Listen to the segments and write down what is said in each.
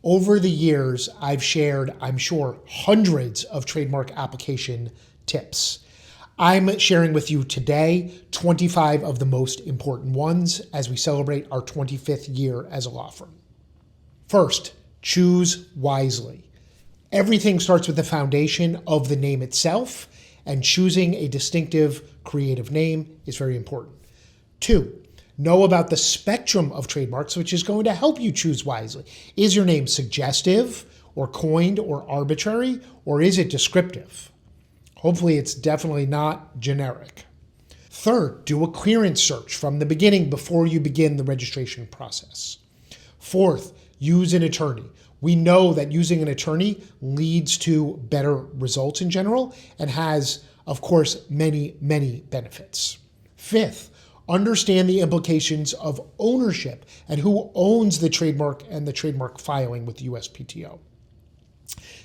Over the years, I've shared, I'm sure, hundreds of trademark application tips. I'm sharing with you today 25 of the most important ones as we celebrate our 25th year as a law firm. First, choose wisely. Everything starts with the foundation of the name itself, and choosing a distinctive, creative name is very important. 2, know about the spectrum of trademarks, which is going to help you choose wisely. Is your name suggestive or coined or arbitrary, or is it descriptive? Hopefully it's definitely not generic. Third, do a clearance search from the beginning before you begin the registration process. Fourth, use an attorney. We know that using an attorney leads to better results in general and has, of course, many, many benefits. Fifth, understand the implications of ownership and who owns the trademark and the trademark filing with the USPTO.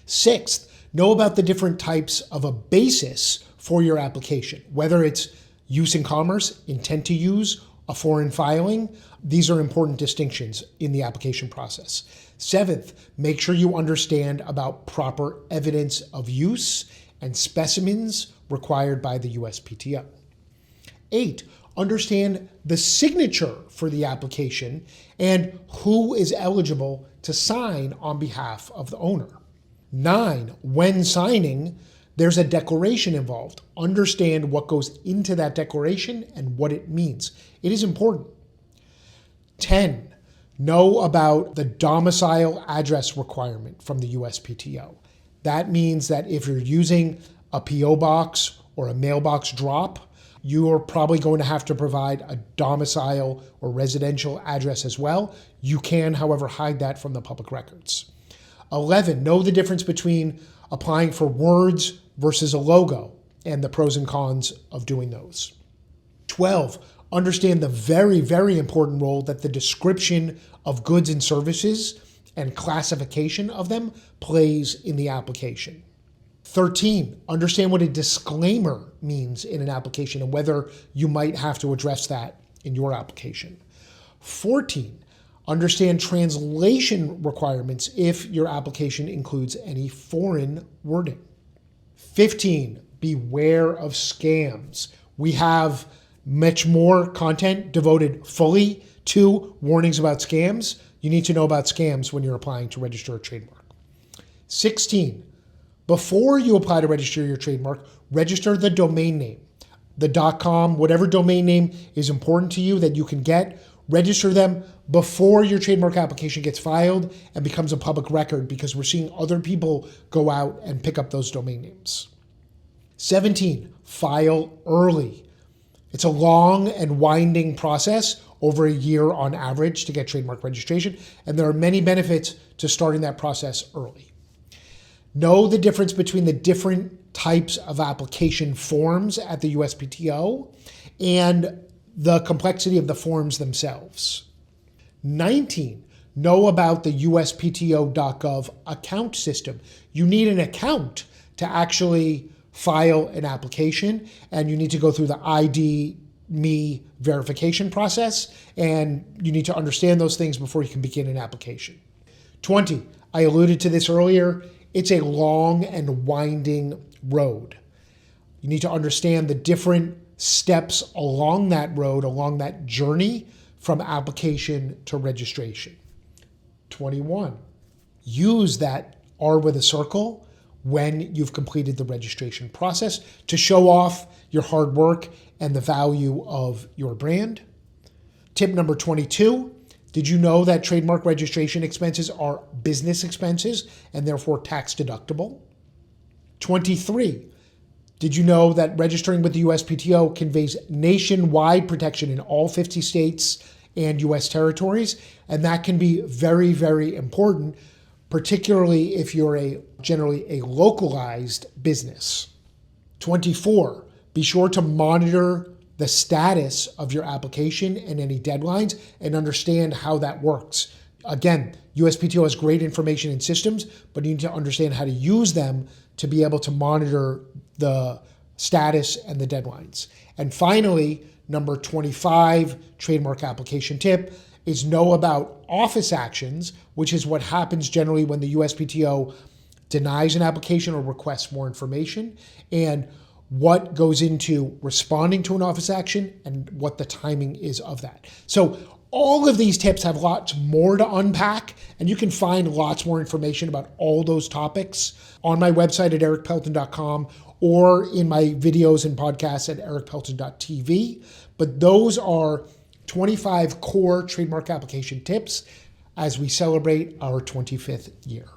Sixth, know about the different types of a basis for your application, whether it's use in commerce, intent to use, a foreign filing. These are important distinctions in the application process. Seventh, make sure you understand about proper evidence of use and specimens required by the USPTO. 8, understand the signature for the application and who is eligible to sign on behalf of the owner. 9, when signing, there's a declaration involved. Understand what goes into that declaration and what it means. It is important. 10, know about the domicile address requirement from the USPTO. That means that if you're using a PO box or a mailbox drop, you are probably going to have to provide a domicile or residential address as well. You can, however, hide that from the public records. 11, know the difference between applying for words versus a logo and the pros and cons of doing those. 12, understand the very, very important role that the description of goods and services and classification of them plays in the application. 13, understand what a disclaimer means in an application and whether you might have to address that in your application. 14, understand translation requirements if your application includes any foreign wording. 15, beware of scams. We have much more content devoted fully to warnings about scams. You need to know about scams when you're applying to register a trademark. 16, before you apply to register your trademark, register the domain name. The .com, whatever domain name is important to you that you can get, register them before your trademark application gets filed and becomes a public record, because we're seeing other people go out and pick up those domain names. 17, file early. It's a long and winding process, over a year on average, to get trademark registration, and there are many benefits to starting that process early. Know the difference between the different types of application forms at the USPTO and the complexity of the forms themselves. 19, know about the USPTO.gov account system. You need an account to actually file an application, and you need to go through the ID.me verification process, and you need to understand those things before you can begin an application. 20, I alluded to this earlier, it's a long and winding road. You need to understand the different steps along that road, along that journey from application to registration. 21, use that R with a circle when you've completed the registration process to show off your hard work and the value of your brand. Tip number 22, did you know that trademark registration expenses are business expenses and therefore tax deductible? 23, did you know that registering with the USPTO conveys nationwide protection in all 50 states and US territories? And that can be very, very important, particularly if you're generally a localized business. 24, be sure to monitor the status of your application and any deadlines and understand how that works. Again, USPTO has great information and systems, but you need to understand how to use them to be able to monitor the status and the deadlines. And finally, number 25 trademark application tip is know about office actions which is what happens generally when the USPTO denies an application or requests more information, and what goes into responding to an office action and what the timing is of that. So all of these tips have lots more to unpack, and you can find lots more information about all those topics on my website at ericpelton.com or in my videos and podcasts at ericpelton.tv. But those are 25 core trademark application tips as we celebrate our 25th year.